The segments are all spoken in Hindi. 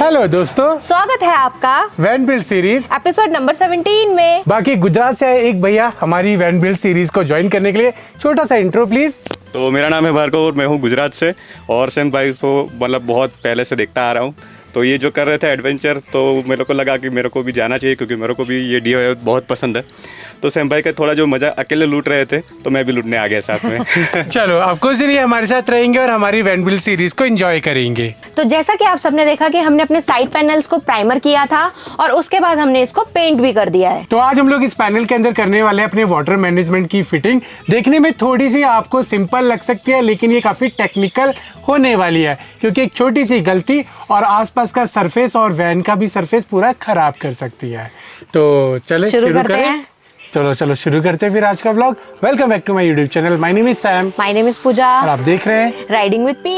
हेलो दोस्तों, स्वागत है आपका van build series episode number 17 में। बाकी गुजरात से आए एक भैया हमारी वैन बिल्ड सीरीज को ज्वाइन करने के लिए छोटा सा इंट्रो प्लीज। तो मेरा नाम है भार्गव और मैं हूँ गुजरात से और सेम भाई को मतलब बहुत पहले से देखता आ रहा हूँ। तो ये जो कर रहे थे एडवेंचर, तो मेरे को लगा कि मेरे को भी जाना चाहिए क्योंकि मेरे को भी ये डीओ बहुत पसंद है। तो सेम भाई का थोड़ा जो मज़ा अकेले लूट रहे थे तो मैं भी लूटने आ गया साथ में। चलो आपको जरिए हमारे साथ रहेंगे और हमारी वैन बिल्ड सीरीज को एंजॉय करेंगे। तो जैसा कि आप सबने देखा कि हमने अपने साइड पैनल्स को प्राइमर किया था और उसके बाद हमने इसको पेंट भी कर दिया है। तो आज हम लोग इस पैनल के अंदर करने वाले हैं अपने वाटर मैनेजमेंट की फिटिंग। देखने में थोड़ी सी आपको सिंपल लग सकती है लेकिन ये काफी टेक्निकल होने वाली है क्योंकि एक छोटी सी गलती और आसपास का सरफेस और वैन का भी सरफेस पूरा खराब कर सकती है। तो चले शुरू करें। चलो शुरू करते हैं फिर आज का vlog. Welcome back to my YouTube channel. My name is Sam. My name is Pooja और आप देख रहे हैं राइडिंग विद पी।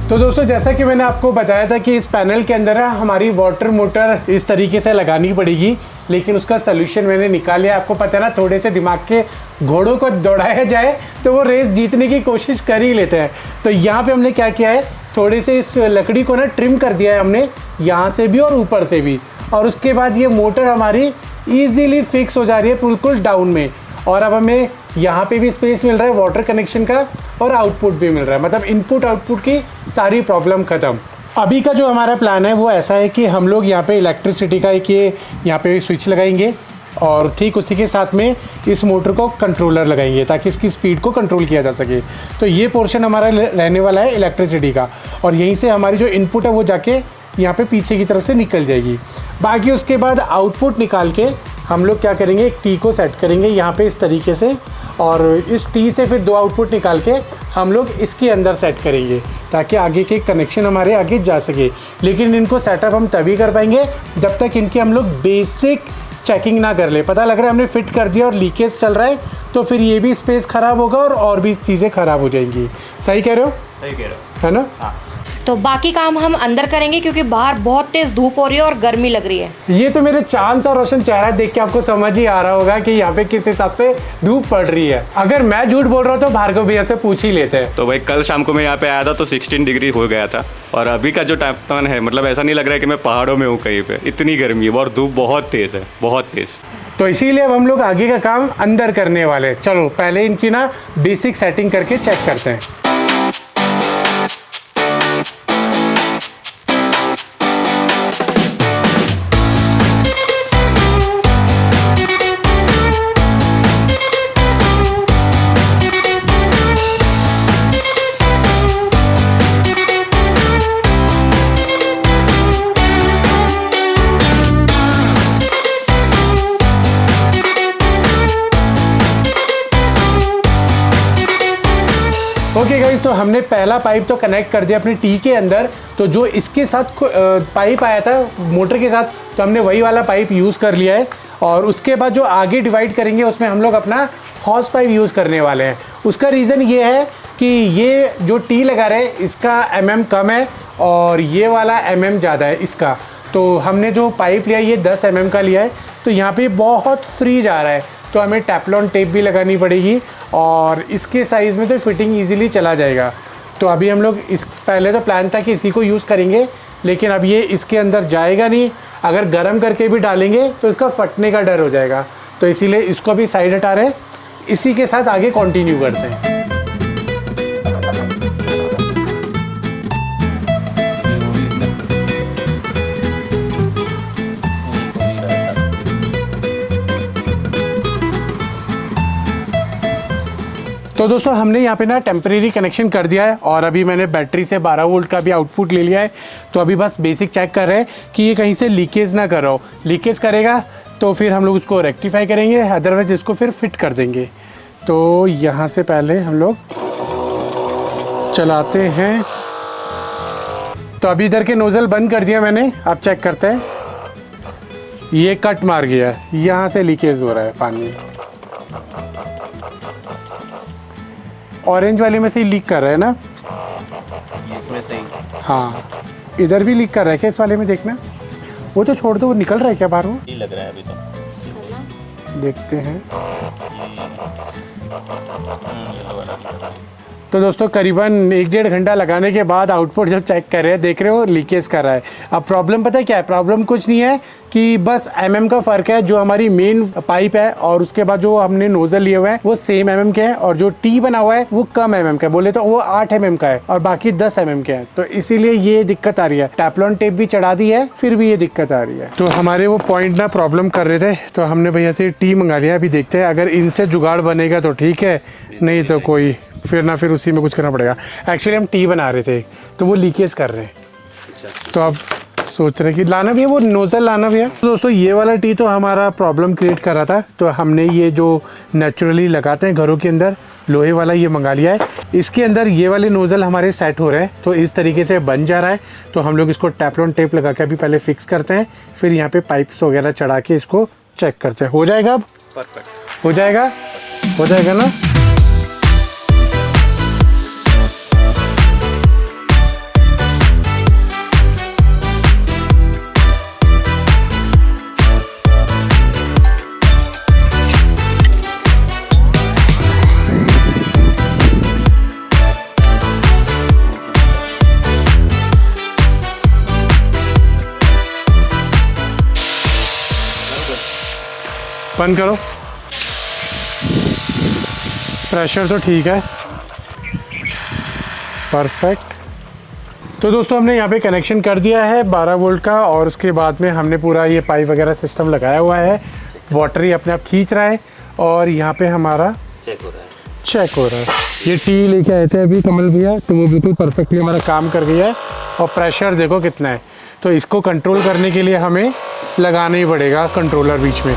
तो दोस्तों, जैसा कि मैंने आपको बताया था कि इस पैनल के अंदर हमारी वाटर मोटर इस तरीके से लगानी पड़ेगी, लेकिन उसका सोल्यूशन मैंने निकाल लिया। आपको पता है ना, थोड़े से दिमाग के घोड़ों को दौड़ाया जाए तो वो रेस जीतने की कोशिश कर ही लेते हैं। तो यहाँ पे हमने क्या किया है, थोड़े से इस लकड़ी को ना ट्रिम कर दिया है हमने, यहाँ से भी और ऊपर से भी। और उसके बाद ये मोटर हमारी ईजीली फिक्स हो जा रही है बिल्कुल डाउन में। और अब हमें यहाँ पे भी स्पेस मिल रहा है वाटर कनेक्शन का और आउटपुट भी मिल रहा है, मतलब इनपुट आउटपुट की सारी प्रॉब्लम ख़त्म। अभी का जो हमारा प्लान है वो ऐसा है कि हम लोग यहाँ पे इलेक्ट्रिसिटी का एक ये यहाँ पे स्विच लगाएंगे और ठीक उसी के साथ में इस मोटर को कंट्रोलर लगाएंगे ताकि इसकी स्पीड को कंट्रोल किया जा सके। तो ये पोर्शन हमारा रहने वाला है इलेक्ट्रिसिटी का और यहीं से हमारी जो इनपुट है वो जाके यहाँ पे पीछे की तरफ से निकल जाएगी। बाकी उसके बाद आउटपुट निकाल के हम लोग क्या करेंगे, एक टी को सेट करेंगे यहाँ पे इस तरीके से और इस टी से फिर दो आउटपुट निकाल के हम लोग इसके अंदर सेट करेंगे ताकि आगे के कनेक्शन हमारे आगे जा सके। लेकिन इनको सेटअप हम तभी कर पाएंगे जब तक इनकी हम लोग बेसिक चेकिंग ना कर ले। पता लग रहा है हमने फिट कर दिया और लीकेज चल रहा है तो फिर ये भी स्पेस ख़राब होगा और भी चीज़ें ख़राब हो जाएंगी। सही कह रहे हो? सही कह रहे हो, है ना? हाँ। तो बाकी काम हम अंदर करेंगे क्योंकि बाहर बहुत तेज धूप हो रही है और गर्मी लग रही है। ये तो मेरे चांद सा रोशन चेहरा देख के आपको समझ ही आ रहा होगा कि यहाँ पे किस हिसाब से धूप पड़ रही है। अगर मैं झूठ बोल रहा हूँ तो भार्गव भैया से पूछ ही लेते हैं। तो भाई कल शाम को मैं यहाँ पे आया था तो 16 डिग्री हो गया था और अभी का जो तापमान है मतलब ऐसा नहीं लग रहा है कि मैं पहाड़ों में हूँ कहीं पे। इतनी गर्मी है और धूप बहुत तेज़ है, बहुत तेज़। तो इसीलिए अब हम लोग आगे का काम अंदर करने वाले हैं। चलो पहले इनकी ना बेसिक सेटिंग करके चेक करते हैं। ओके गाइस, तो हमने पहला पाइप तो कनेक्ट कर दिया अपने टी के अंदर। तो जो इसके साथ पाइप आया था मोटर के साथ, तो हमने वही वाला पाइप यूज़ कर लिया है। और उसके बाद जो आगे डिवाइड करेंगे उसमें हम लोग अपना हॉस पाइप यूज़ करने वाले हैं। उसका रीज़न ये है कि ये जो टी लगा रहे हैं इसका कम है और ये वाला ज़्यादा है इसका। तो हमने जो पाइप लिया ये 10 का लिया है। तो यहाँ पे बहुत फ्री जा रहा है तो हमें टेफ्लॉन टेप भी लगानी पड़ेगी और इसके साइज़ में तो फिटिंग इजीली चला जाएगा। तो अभी हम लोग पहले तो प्लान था कि इसी को यूज़ करेंगे लेकिन अब ये इसके अंदर जाएगा नहीं। अगर गर्म करके भी डालेंगे तो इसका फटने का डर हो जाएगा, तो इसीलिए इसको भी साइड हटा रहे हैं। इसी के साथ आगे कंटिन्यू करते हैं। तो दोस्तों, हमने यहाँ पे ना टेम्परेरी कनेक्शन कर दिया है और अभी मैंने बैटरी से 12 वोल्ट का भी आउटपुट ले लिया है। तो अभी बस बेसिक चेक कर रहे हैं कि ये कहीं से लीकेज ना कर रहा हो। लीकेज करेगा तो फिर हम लोग उसको रेक्टिफाई करेंगे, अदरवाइज इसको फिर फिट कर देंगे। तो यहाँ से पहले हम लोग चलाते हैं। तो अभी इधर के नोज़ल बंद कर दिया मैंने, अब चेक करते हैं। ये कट मार गया है, यहाँ से लीकेज हो रहा है पानी। ऑरेंज वाले में से ही लीक कर रहा है ना? इसमें से ही। हाँ, इधर भी लीक कर रहा है क्या? इस वाले में देखना। वो तो छोड़ दो, वो निकल रहा है क्या बाहर? वो ये लग रहा है अभी तो। देखते हैं। तो दोस्तों करीबन 1-1.5 घंटा लगाने के बाद आउटपुट जब चेक कर रहे हैं, देख रहे हो लीकेज कर रहा है। अब प्रॉब्लम पता है क्या है? प्रॉब्लम कुछ नहीं है कि बस का फ़र्क है। जो हमारी मेन पाइप है और उसके बाद जो हमने नोजल लिए हुए हैं वो सेम के हैं, और जो टी बना हुआ है वो कम का है, बोले तो वो 8 का है और बाकी 10 के हैं। तो इसीलिए ये दिक्कत आ रही है। टेफ्लॉन टेप भी चढ़ा दी है, फिर भी ये दिक्कत आ रही है। तो हमारे वो पॉइंट ना प्रॉब्लम कर रहे थे, तो हमने भैया से टी मंगा लिया। अभी देखते हैं, अगर इनसे जुगाड़ बनेगा तो ठीक है, नहीं तो कोई फिर उसी में कुछ करना पड़ेगा। एक्चुअली हम टी बना रहे थे तो वो लीकेज कर रहे हैं, तो अब सोच रहे कि लाना भी है, वो नोजल लाना भी है। तो दोस्तों ये वाला टी तो हमारा प्रॉब्लम क्रिएट कर रहा था, तो हमने ये जो नेचुरली लगाते हैं घरों के अंदर लोहे वाला ये मंगा लिया है। इसके अंदर ये वाले नोजल हमारे सेट हो रहे हैं, तो इस तरीके से बन जा रहा है। तो हम लोग इसको टेफ्लॉन टेप लगा के अभी पहले फिक्स करते हैं, फिर यहाँ पे पाइप्स वगैरह चढ़ा के इसको चेक करते हैं। हो जाएगा अब? परफेक्ट। हो जाएगा ना? बंद करो। प्रेशर तो ठीक है, परफेक्ट। तो दोस्तों हमने यहाँ पे कनेक्शन कर दिया है 12 वोल्ट का, और उसके बाद में हमने पूरा ये पाइप वगैरह सिस्टम लगाया हुआ है। वाटर ही अपने आप खींच रहा है, और यहाँ पे हमारा चेक हो रहा है। ये टी लेके आए थे अभी कमल भैया, तो वो बिल्कुल परफेक्टली हमारा काम कर गया है। और प्रेशर देखो कितना है। तो इसको कंट्रोल करने के लिए हमें लगाना ही पड़ेगा कंट्रोलर बीच में।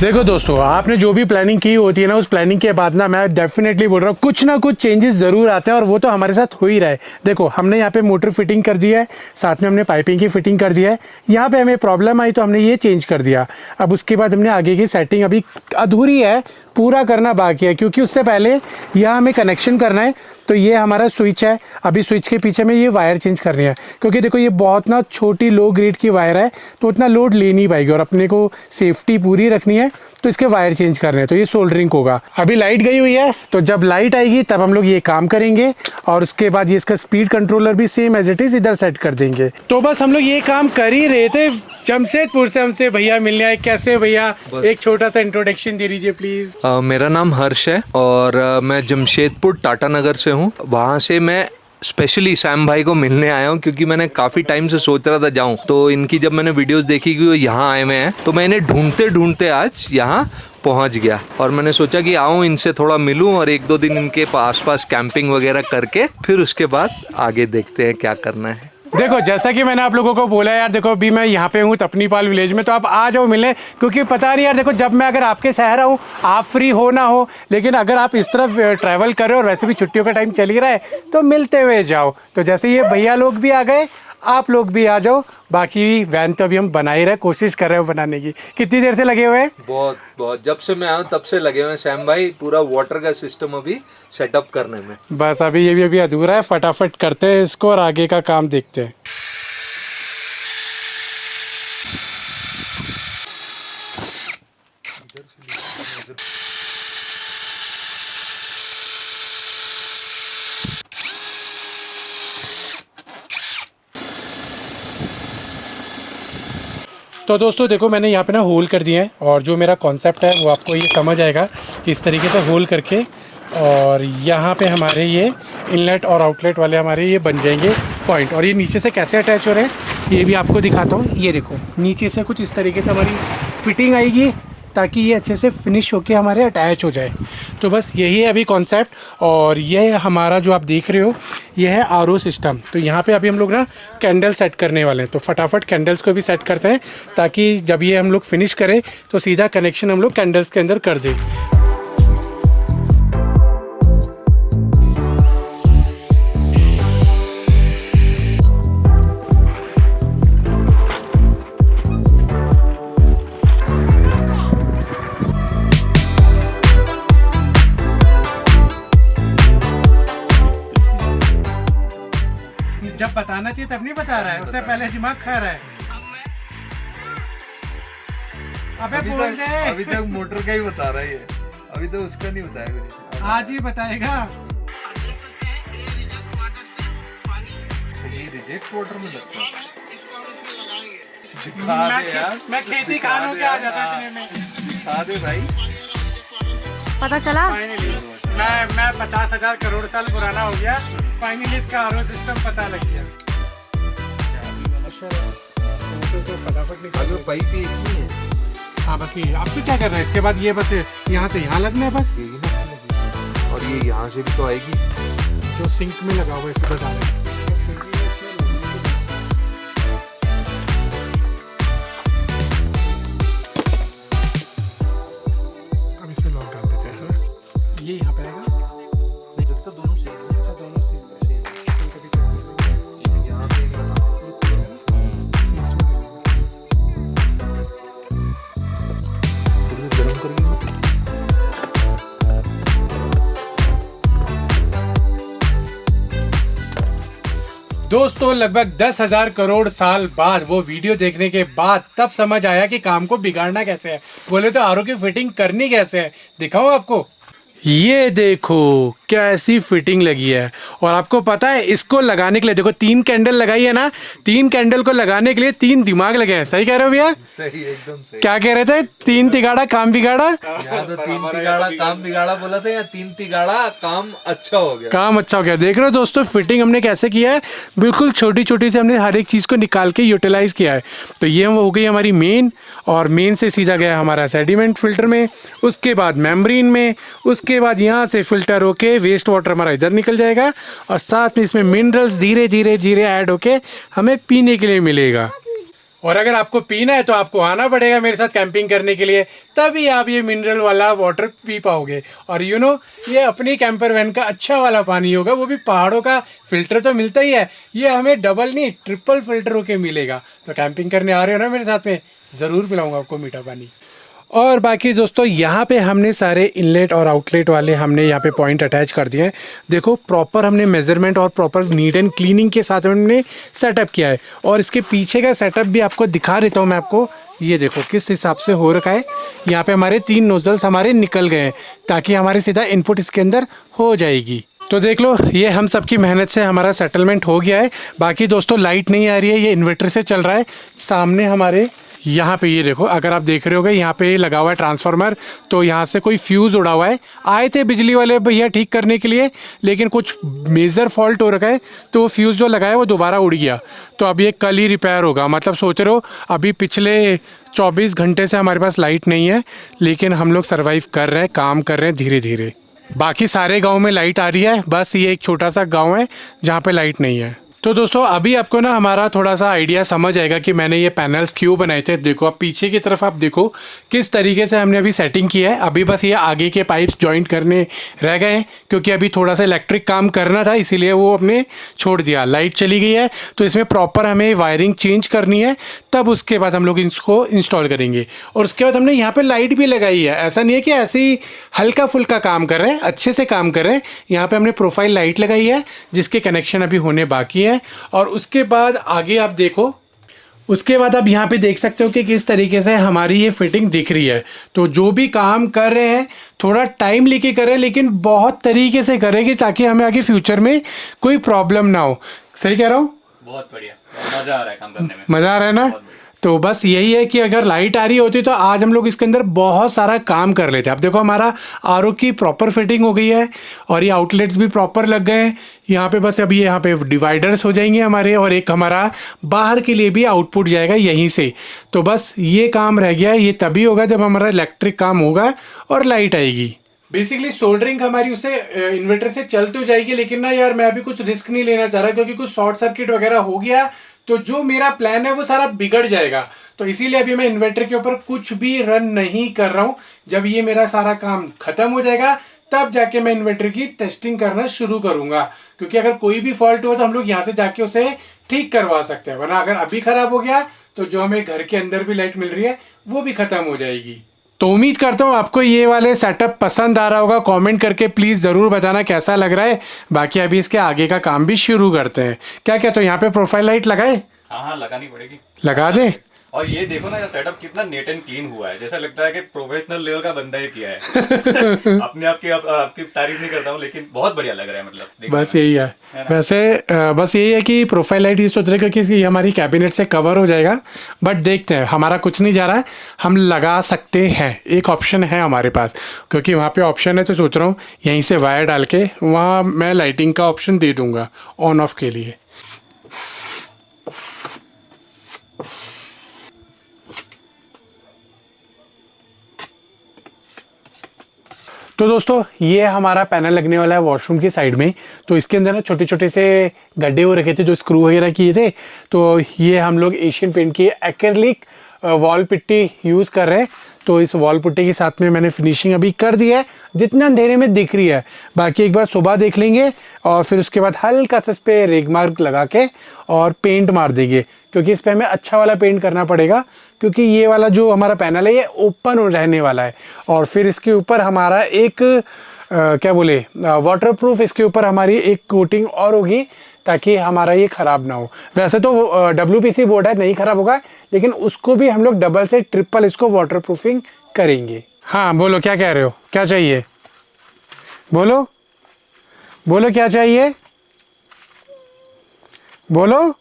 देखो दोस्तों, आपने जो भी प्लानिंग की होती है ना, उस प्लानिंग के बाद ना मैं डेफिनेटली बोल रहा हूँ कुछ ना कुछ चेंजेस ज़रूर आते हैं, और वो तो हमारे साथ हो ही रहा है। देखो हमने यहाँ पे मोटर फिटिंग कर दी है, साथ में हमने पाइपिंग की फिटिंग कर दी है। यहाँ पे हमें प्रॉब्लम आई तो हमने ये चेंज कर दिया। अब उसके बाद हमने आगे की सेटिंग अभी अधूरी है, पूरा करना बाकी है, क्योंकि उससे पहले यहाँ हमें कनेक्शन करना है। तो ये हमारा स्विच है, अभी स्विच के पीछे में ये वायर चेंज करनी है, क्योंकि देखो ये बहुत ना छोटी लो ग्रेड की वायर है, तो उतना लोड ले नहीं पाएगी, और अपने को सेफ्टी पूरी रखनी है, तो इसके वायर चेंज करने हैं। तो ये सोल्डरिंग होगा। अभी लाइट गई हुई है, तो जब लाइट आएगी तब हम लोग ये काम करेंगे, और उसके बाद ये इसका स्पीड कंट्रोलर भी सेम एज इट इज इधर सेट कर देंगे। तो बस हम लोग ये काम कर ही रहे थे। जमशेदपुर से हमसे भैया मिलने आए। कैसे भैया, एक छोटा सा इंट्रोडक्शन दे दीजिए प्लीज। मेरा नाम हर्ष है, और मैं जमशेदपुर टाटा नगर से हूँ। वहाँ से मैं स्पेशली सैम भाई को मिलने आया हूँ, क्योंकि मैंने काफ़ी टाइम से सोच रहा था जाऊँ। तो इनकी जब मैंने वीडियोस देखी कि वो यहाँ आए हुए हैं, तो मैं इन्हें ढूंढते ढूंढते आज यहाँ पहुँच गया, और मैंने सोचा कि आऊँ, इनसे थोड़ा मिलूँ, और 1-2 दिन इनके आसपास कैंपिंग वगैरह करके फिर उसके बाद आगे देखते हैं क्या करना है। देखो जैसा कि मैंने आप लोगों को बोला यार, देखो अभी मैं यहाँ पे हूँ तपनीपाल विलेज में, तो आप आ जाओ मिले, क्योंकि पता नहीं यार, देखो जब मैं अगर आपके शहर आऊँ, आप फ्री हो ना हो, लेकिन अगर आप इस तरफ ट्रैवल कर रहे हो और वैसे भी छुट्टियों का टाइम चल ही रहा है, तो मिलते हुए जाओ। तो जैसे ये भैया लोग भी आ गए, आप लोग भी आ जाओ। बाकी वैन तो अभी हम बना ही रहे, कोशिश कर रहे हो बनाने की। कितनी देर से लगे हुए हैं? बहुत जब से मैं आया तब से लगे हुए हैं सैम भाई, पूरा वाटर का सिस्टम अभी सेटअप करने में। बस अभी ये भी अभी अधूरा है, फटाफट करते हैं इसको और आगे का काम देखते हैं। तो दोस्तों देखो मैंने यहाँ पे ना होल कर दिए हैं, और जो मेरा कॉन्सेप्ट है वो आपको ये समझ आएगा। इस तरीके से होल करके, और यहाँ पे हमारे ये इनलेट और आउटलेट वाले हमारे ये बन जाएंगे पॉइंट। और ये नीचे से कैसे अटैच हो रहे हैं ये भी आपको दिखाता हूँ। ये देखो नीचे से कुछ इस तरीके से हमारी फिटिंग आएगी, ताकि ये अच्छे से फिनिश होके हमारे अटैच हो जाए। तो बस यही है अभी कॉन्सेप्ट। और ये हमारा जो आप देख रहे हो ये है आरओ सिस्टम। तो यहाँ पे अभी हम लोग ना कैंडल सेट करने वाले हैं, तो फटाफट कैंडल्स को भी सेट करते हैं, ताकि जब ये हम लोग फिनिश करें तो सीधा कनेक्शन हम लोग कैंडल्स के अंदर कर दें। जब बताना चाहिए तब नहीं बता रहा है, उससे पहले दिमाग खा रहा है। अबे बोल दे। अभी तक मोटर का ही बता रहा है ये, अभी तो उसका नहीं बताया कुछ। आज ही बताएगा। ये रिजेक्ट वाटर में लगता है। मैं खेती कानों के आ जाता इतने में। दिखा दे भाई। पता चला। फाइनली मैं 50,000 करोड़ साल पुराना हो गया, फाइनली इसका आरओ सिस्टम पता लग गया। तो फटाफट निकाल। पाइप ही एक ही है। हाँ बस ये अब तो क्या कर रहा है, इसके बाद ये बस यहाँ से यहाँ लगना है बस। और ये यहाँ से भी तो आएगी जो सिंक में लगा हुआ है इसे बता रहे हैं। अब इसमें लॉक डाल देते हैं। हाँ? ये यहाँ पे आएगा। तो दोनों से अच्छा दोनों से इनको भी check कर लेंगे। यहाँ पे ये खुलेगा ना? इसमें लगेगा। गर्म करेंगे। दोस्तों लगभग 10,000 करोड़ साल बाद वो वीडियो देखने के बाद तब समझ आया कि काम को बिगाड़ना कैसे है। बोले तो आरओ की फिटिंग करनी कैसे है, दिखाऊं आपको। ये देखो कैसी फिटिंग लगी है। और आपको पता है इसको लगाने के लिए देखो 3 कैंडल लगाई है ना, 3 कैंडल को लगाने के लिए 3 दिमाग लगे हैं। सही कह रहे हो भैया? सही, एकदम सही। क्या कह रहे थे? 3 तिगाड़ा काम बिगाड़ा। यहाँ तो 3 तिगाड़ा काम बिगाड़ा बोला था, या 3 तिगाड़ा काम अच्छा हो गया। काम अच्छा हो गया। देख रहे हो दोस्तों फिटिंग हमने कैसे किया है, बिल्कुल छोटी छोटी से हमने हर एक चीज़ को निकाल के यूटिलाइज किया है। तो ये हो गई हमारी मेन, और मेन से सीधा गया हमारा सेडिमेंट फिल्टर में, उसके बाद मेम्ब्रेन में, उसके बाद यहाँ से फिल्टर होके वेस्ट वाटर हमारा इधर निकल जाएगा, और साथ में इसमें मिनरल्स धीरे धीरे धीरे ऐड होके हमें पीने के लिए मिलेगा। और अगर आपको पीना है तो आपको आना पड़ेगा मेरे साथ कैंपिंग करने के लिए, तभी आप ये मिनरल वाला वाटर पी पाओगे। और ये अपनी कैंपर वैन का अच्छा वाला पानी होगा, वो भी पहाड़ों का। फिल्टर तो मिलता ही है, ये हमें डबल नहीं ट्रिपल फिल्टर होके मिलेगा। तो कैंपिंग करने आ रहे हो ना मेरे साथ में, ज़रूर पिलाऊंगा आपको मीठा पानी। और बाकी दोस्तों यहाँ पे हमने सारे इनलेट और आउटलेट वाले हमने यहाँ पे पॉइंट अटैच कर दिए हैं। देखो प्रॉपर हमने मेजरमेंट और प्रॉपर नीट एंड क्लीनिंग के साथ हमने सेटअप किया है। और इसके पीछे का सेटअप भी आपको दिखा देता हूँ मैं आपको। ये देखो किस हिसाब से हो रखा है। यहाँ पे हमारे 3 नोजल्स हमारे निकल गए हैं, ताकि हमारे सीधा इनपुट इसके अंदर हो जाएगी। तो देख लो ये हम सबकी मेहनत से हमारा सेटलमेंट हो गया है। बाकी दोस्तों लाइट नहीं आ रही है, ये इन्वर्टर से चल रहा है। सामने हमारे यहाँ पे ये देखो, अगर आप देख रहे होगे यहाँ पे लगा हुआ है ट्रांसफार्मर, तो यहाँ से कोई फ्यूज़ उड़ा हुआ है। आए थे बिजली वाले भैया ठीक करने के लिए, लेकिन कुछ मेजर फॉल्ट हो रखा है, तो वो फ्यूज़ जो लगाया वो दोबारा उड़ गया। तो अब ये कल ही रिपेयर होगा। मतलब सोच रहे हो अभी पिछले 24 घंटे से हमारे पास लाइट नहीं है, लेकिन हम लोग सर्वाइव कर रहे हैं, काम कर रहे हैं धीरे धीरे। बाकी सारे गाँव में लाइट आ रही है, बस ये एक छोटा सा गाँव है जहाँ पर लाइट नहीं है। तो दोस्तों अभी आपको ना हमारा थोड़ा सा आइडिया समझ आएगा कि मैंने ये पैनल्स क्यों बनाए थे। देखो अब पीछे की तरफ आप देखो किस तरीके से हमने अभी सेटिंग की है। अभी बस ये आगे के पाइप जॉइंट करने रह गए हैं, क्योंकि अभी थोड़ा सा इलेक्ट्रिक काम करना था, इसीलिए वो अपने छोड़ दिया। लाइट चली गई है तो इसमें प्रॉपर हमें वायरिंग चेंज करनी है, तब उसके बाद हम लोग इसको इंस्टॉल करेंगे। और उसके बाद हमने यहाँ पर लाइट भी लगाई है। ऐसा नहीं है कि ऐसे ही हल्का फुल्का काम कर रहे हैं, अच्छे से काम कर रहे हैं। यहाँ पर हमने प्रोफाइल लाइट लगाई है, जिसके कनेक्शन अभी होने बाकी है। और उसके बाद आगे आप देखो, उसके बाद आप यहाँ पे देख सकते हो कि किस तरीके से हमारी ये फिटिंग दिख रही है। तो जो भी काम कर रहे हैं थोड़ा टाइम लेके करें, लेकिन बहुत तरीके से करेंगे, ताकि हमें आगे फ्यूचर में कोई प्रॉब्लम ना हो। सही कह रहा हूँ? बहुत बढ़िया, मज़ा आ रहा है काम करने में। मज़ा आ रहा है ना? तो बस यही है कि अगर लाइट आ रही होती तो आज हम लोग इसके अंदर बहुत सारा काम कर लेते। अब देखो हमारा आरओ की प्रॉपर फिटिंग हो गई है, और ये आउटलेट्स भी प्रॉपर लग गए हैं। यहाँ पे बस अभी यहाँ पे डिवाइडर्स हो जाएंगे हमारे, और एक हमारा बाहर के लिए भी आउटपुट जाएगा यहीं से। तो बस ये काम रह गया है, ये तभी होगा जब हमारा इलेक्ट्रिक काम होगा और लाइट आएगी। बेसिकली सोल्डरिंग हमारी उससे इन्वर्टर से चल तो जाएगी, लेकिन ना यार मैं अभी कुछ रिस्क नहीं लेना चाह रहा, क्योंकि कुछ शॉर्ट सर्किट वगैरह हो गया तो जो मेरा प्लान है वो सारा बिगड़ जाएगा। तो इसीलिए अभी मैं इन्वर्टर के ऊपर कुछ भी रन नहीं कर रहा हूँ। जब ये मेरा सारा काम खत्म हो जाएगा तब जाके मैं इन्वर्टर की टेस्टिंग करना शुरू करूंगा, क्योंकि अगर कोई भी फॉल्ट हो तो हम लोग यहाँ से जाके उसे ठीक करवा सकते हैं। वरना अगर अभी खराब हो गया तो जो हमें घर के अंदर भी लाइट मिल रही है वो भी खत्म हो जाएगी। तो उम्मीद करता हूँ आपको ये वाले सेटअप पसंद आ रहा होगा। कमेंट करके प्लीज़ ज़रूर बताना कैसा लग रहा है। बाकी अभी इसके आगे का काम भी शुरू करते हैं। क्या कहते हो, यहाँ पे प्रोफाइल लाइट लगाए? हाँ लगानी पड़ेगी। लगा दे। और ये देखो ना, ये सेटअप कितना नीट एंड क्लीन हुआ है, जैसा लगता है कि प्रोफेशनल लेवल का बंदा ही किया है। अपने आप की आपकी तारीफ नहीं करता हूँ, लेकिन बहुत बढ़िया लग रहा है। मतलब बस यही है वैसे बस यही है कि प्रोफाइल लाइट ये सोच रहे क्योंकि ये हमारी कैबिनेट से कवर हो जाएगा। बट देखते हैं, हमारा कुछ नहीं जा रहा है, हम लगा सकते हैं। एक ऑप्शन है हमारे पास, क्योंकि वहाँ पे ऑप्शन है, तो सोच रहा हूँ यहीं से वायर डाल के वहाँ मैं लाइटिंग का ऑप्शन दे दूँगा ऑन ऑफ के लिए। तो दोस्तों ये हमारा पैनल लगने वाला है वॉशरूम की साइड में। तो इसके अंदर ना छोटे छोटे से गड्ढे हो रखे थे जो स्क्रू वगैरह किए थे। तो ये हम लोग एशियन पेंट की एक्रिलिक वॉल पुट्टी यूज़ कर रहे हैं। तो इस वॉल पुट्टी के साथ में मैंने फिनिशिंग अभी कर दी है, जितना अंधेरे में दिख रही है। बाकी एक बार सुबह देख लेंगे और फिर उसके बाद हल्का सा इस पर रेग मार्क लगा के और पेंट मार देंगे, क्योंकि इस पर हमें अच्छा वाला पेंट करना पड़ेगा, क्योंकि ये वाला जो हमारा पैनल है ये ओपन रहने वाला है। और फिर इसके ऊपर हमारा एक क्या बोले वाटरप्रूफ इसके ऊपर हमारी एक कोटिंग और होगी, ताकि हमारा ये ख़राब ना हो। वैसे तो WPC बोर्ड है, नहीं ख़राब होगा, लेकिन उसको भी हम लोग डबल से ट्रिपल इसको वाटरप्रूफिंग करेंगे। हाँ बोलो, क्या कह रहे हो, क्या चाहिए? बोलो बोलो क्या चाहिए, बोलो।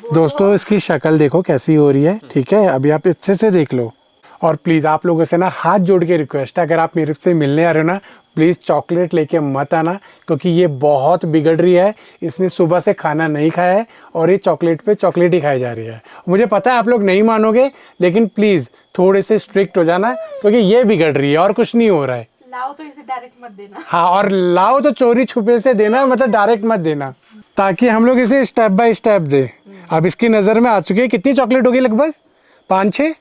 दोस्तों इसकी शक्ल देखो कैसी हो रही है, ठीक है? अभी आप अच्छे से देख लो। और प्लीज़ आप लोगों से ना हाथ जोड़ के रिक्वेस्ट है, अगर आप मेरे से मिलने आ रहे हो ना, प्लीज़ चॉकलेट लेके मत आना, क्योंकि ये बहुत बिगड़ रही है। इसने सुबह से खाना नहीं खाया है और ये चॉकलेट पे चॉकलेट ही खाई जा रही है। मुझे पता है आप लोग नहीं मानोगे, लेकिन प्लीज़ थोड़े से स्ट्रिक्ट हो जाना, क्योंकि ये बिगड़ रही है और कुछ नहीं हो रहा है। लाओ तो इसे डायरेक्ट मत देना। हाँ, और लाओ तो चोरी छुपे से देना, मतलब डायरेक्ट मत देना, ताकि हम लोग इसे स्टेप बाय स्टेप दे। अब इसकी नज़र में आ चुकी है, कितनी चॉकलेट होगी? लगभग 5-6।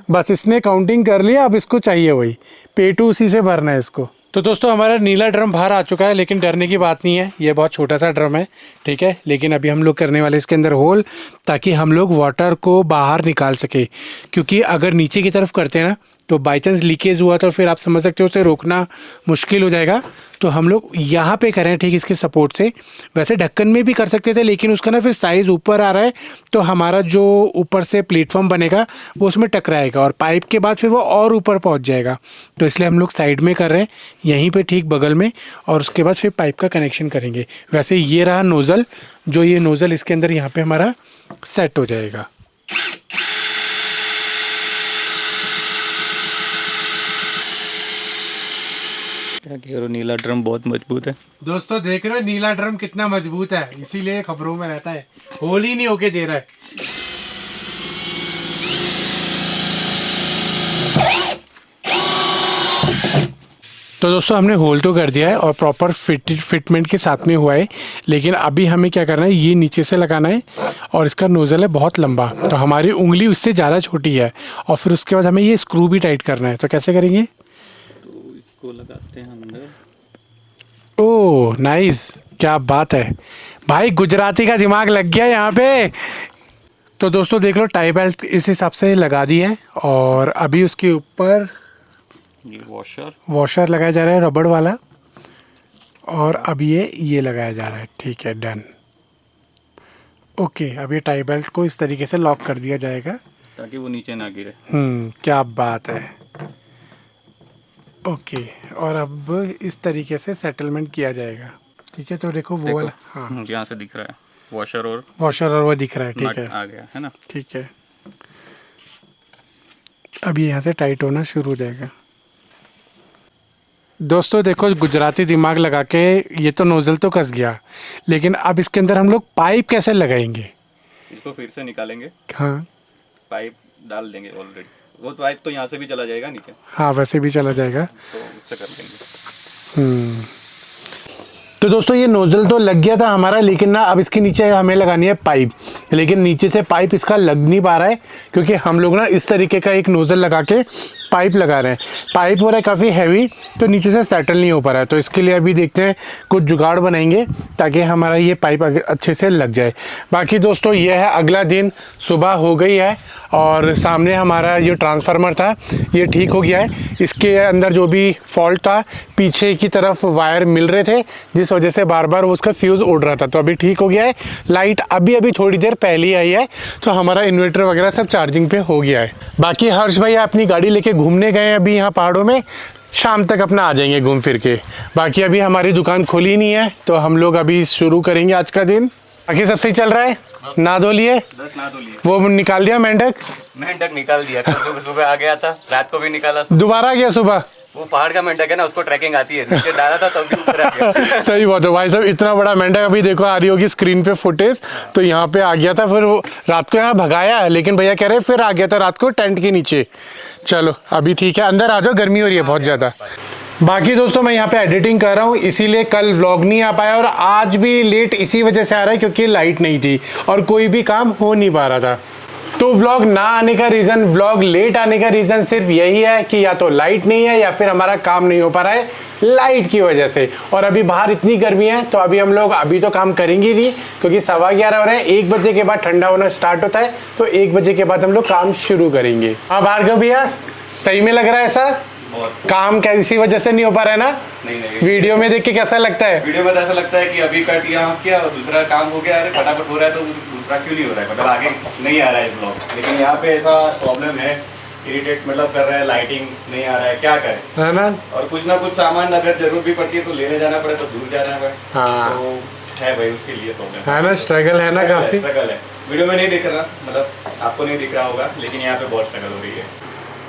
बस इसने काउंटिंग कर लिया, अब इसको चाहिए वही, पेटू उसी से भरना है इसको। तो दोस्तों हमारा नीला ड्रम बाहर आ चुका है, लेकिन डरने की बात नहीं है, ये बहुत छोटा सा ड्रम है, ठीक है? लेकिन अभी हम लोग करने वाले इसके अंदर होल, ताकि हम लोग वाटर को बाहर निकाल सके। क्योंकि अगर नीचे की तरफ करते हैं ना, तो बाई चांस लीकेज हुआ तो फिर आप समझ सकते हो उसे रोकना मुश्किल हो जाएगा। तो हम लोग यहाँ पे करें, ठीक, इसके सपोर्ट से। वैसे ढक्कन में भी कर सकते थे, लेकिन उसका ना फिर साइज़ ऊपर आ रहा है, तो हमारा जो ऊपर से प्लेटफॉर्म बनेगा वो उसमें टकराएगा और पाइप के बाद फिर वो और ऊपर पहुँच जाएगा। तो इसलिए हम लोग साइड में कर रहे हैं, यहीं पे ठीक बगल में, और उसके बाद फिर पाइप का कनेक्शन करेंगे। वैसे ये रहा नोज़ल, जो ये नोज़ल इसके अंदर यहाँ पे हमारा सेट हो जाएगा। क्या कह रहे हो, नीला ड्रम बहुत मजबूत है। दोस्तों देख रहे हो नीला ड्रम कितना मजबूत है, इसीलिए खबरों में रहता है, होल ही नहीं होके दे रहा है। तो दोस्तों हमने होल तो कर दिया है और प्रॉपर फिटमेंट के साथ में हुआ है, लेकिन अभी हमें क्या करना है, ये नीचे से लगाना है और इसका नोज़ल है बहुत लंबा, तो हमारी उंगली उससे ज़्यादा छोटी है, और फिर उसके बाद हमें ये स्क्रू भी टाइट करना है। तो कैसे करेंगे? तो इसको लगाते हैं अंदर। ओह नाइस, क्या बात है भाई, गुजराती का दिमाग लग गया यहाँ पे। तो दोस्तों देख लो, टाई बेल्ट इस हिसाब से लगा दी है, और अभी उसके ऊपर ये वॉशर लगाया जा रहा है रबड़ वाला, और अब ये लगाया जा रहा है, ठीक है, डन। ओके, अब ये टाई बेल्ट को इस तरीके से लॉक कर दिया जाएगा, ताकि वो नीचे ना गिरे। क्या बात है। ओके, और अब इस तरीके से सेटलमेंट किया जाएगा, ठीक है? तो देखो वो वाला, हाँ यहाँ से दिख रहा है वॉशर और वो दिख रहा है, ठीक है, आ गया है ना, ठीक है। अब ये यहाँ से टाइट होना शुरू हो जाएगा। दोस्तों देखो, गुजराती दिमाग लगा के ये तो नोज़ल तो कस गया, लेकिन अब इसके अंदर हम लोग पाइप कैसे लगाएंगे? इसको फिर से निकालेंगे, हाँ पाइप डाल देंगे ऑलरेडी, वो पाइप तो यहाँ से भी चला जाएगा नीचे, हाँ वैसे भी चला जाएगा, तो उससे कर लेंगे। तो दोस्तों ये नोज़ल तो लग गया था हमारा, लेकिन ना अब इसके नीचे हमें लगानी है पाइप, लेकिन नीचे से पाइप इसका लग नहीं पा रहा है, क्योंकि हम लोग ना इस तरीके का एक नोज़ल लगा के पाइप लगा रहे हैं, पाइप हो रहा है काफ़ी हैवी, तो नीचे से सेटल नहीं हो पा रहा है। तो इसके लिए अभी देखते हैं कुछ जुगाड़ बनाएंगे ताकि हमारा ये पाइप अच्छे से लग जाए। बाकी दोस्तों ये है अगला दिन, सुबह हो गई है और सामने हमारा ये ट्रांसफार्मर था ये ठीक हो गया है। इसके अंदर जो भी फॉल्ट था, पीछे की तरफ वायर मिल रहे थे जिस वजह से बार बार उसका फ्यूज़ उड़ रहा था, तो अभी ठीक हो गया है। लाइट अभी थोड़ी देर पहले ही आई है, तो हमारा इन्वर्टर वगैरह सब चार्जिंग पे हो गया है। बाकी हर्ष भैया अपनी गाड़ी लेके घूमने गए हैं अभी यहाँ पहाड़ों में, शाम तक अपना आ जाएंगे घूम फिर के। बाकी अभी हमारी दुकान खुली नहीं है, तो हम लोग अभी शुरू करेंगे आज का दिन। बाकी सब सही चल रहा है? ना धो लिए? वो निकाल दिया मेंढक निकाल दिया, सुबह आ गया था, रात को भी निकाला, दोबारा आ गया सुबह। वो पहाड़ का मेंढक है ना, उसको ट्रैकिंग आती है, नीचे डाला था तब भी ऊपर आ गया। सही बात है भाई साहब, इतना बड़ा मेंढक अभी देखो आ रही होगी स्क्रीन पे फुटेज, तो यहाँ पे आ गया था, फिर वो रात को यहाँ भगाया, लेकिन भैया कह रहे फिर आ गया था रात को टेंट के नीचे। चलो अभी ठीक है, अंदर आ जाओ, गर्मी हो रही है बहुत ज़्यादा। बाकी दोस्तों मैं यहाँ पे एडिटिंग कर रहा हूँ, इसीलिए कल व्लॉग नहीं आ पाया और आज भी लेट इसी वजह से आ रहा है क्योंकि लाइट नहीं थी और कोई भी काम हो नहीं पा रहा था। तो व्लॉग ना आने का रीज़न, व्लॉग लेट आने का रीज़न सिर्फ यही है कि या तो लाइट नहीं है या फिर हमारा काम नहीं हो पा रहा है लाइट की वजह से। और अभी बाहर इतनी गर्मी है तो अभी हम लोग अभी तो काम करेंगे नहीं, क्योंकि 11:15 हो रहे हैं, 1 बजे के बाद ठंडा होना स्टार्ट होता है, तो 1 बजे के बाद हम लोग काम शुरू करेंगे। हाँ भार्गव भैया, सही में लग रहा है ऐसा? काम किसी वजह से नहीं हो पा रहा है ना? नहीं। वीडियो में देख के कैसा लगता है? वीडियो में तो ऐसा लगता है कि अभी कट किया और दूसरा काम हो गया, अरे फटाफट हो रहा है, तो दूसरा क्यों नहीं हो रहा है, मतलब आगे नहीं आ रहा है इस ब्लॉग। लेकिन यहाँ पे ऐसा प्रॉब्लम है, इरिटेट मतलब कर रहा है, लाइटिंग नहीं आ रहा है, क्या करें, है ना? और कुछ ना कुछ सामान अगर जरूरत भी पड़ती है तो लेने जाना पड़े, तो दूर जाना पड़े। हाँ। तो है भाई, उसके लिए प्रॉब्लम है ना, स्ट्रगल है ना काफी। स्ट्रगल है, वीडियो में नहीं दिख रहा, मतलब आपको नहीं दिख रहा होगा, लेकिन यहाँ पे बहुत स्ट्रगल हो रही है।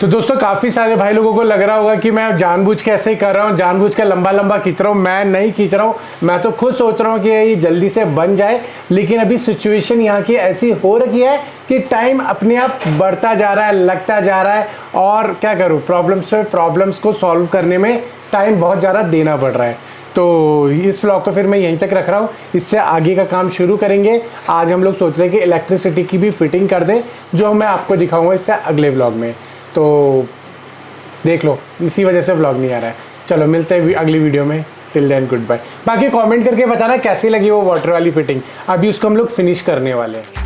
तो दोस्तों काफ़ी सारे भाई लोगों को लग रहा होगा कि मैं जानबूझ के ऐसे ही कर रहा हूँ, जानबूझ के लंबा खींच रहा हूँ। मैं नहीं खींच रहा हूँ, मैं तो खुद सोच रहा हूँ कि ये जल्दी से बन जाए, लेकिन अभी सिचुएशन यहाँ की ऐसी हो रखी है कि टाइम अपने आप बढ़ता जा रहा है, लगता जा रहा है, और क्या करूँ, प्रॉब्लम्स को सॉल्व करने में टाइम बहुत ज़्यादा देना पड़ रहा है। तो इस व्लॉग को फिर मैं यहीं तक रख रहा हूँ, इससे आगे का काम शुरू करेंगे। आज हम लोग सोच रहे हैं कि इलेक्ट्रिसिटी की भी फिटिंग कर दें, जो मैं आपको दिखाऊंगा इससे अगले व्लॉग में। तो देख लो, इसी वजह से व्लॉग नहीं आ रहा है। चलो मिलते हैं अगली वीडियो में, टिल देन गुड बाय। बाकी कमेंट करके बताना कैसी लगी वो वाटर वाली फिटिंग, अभी उसको हम लोग फिनिश करने वाले हैं।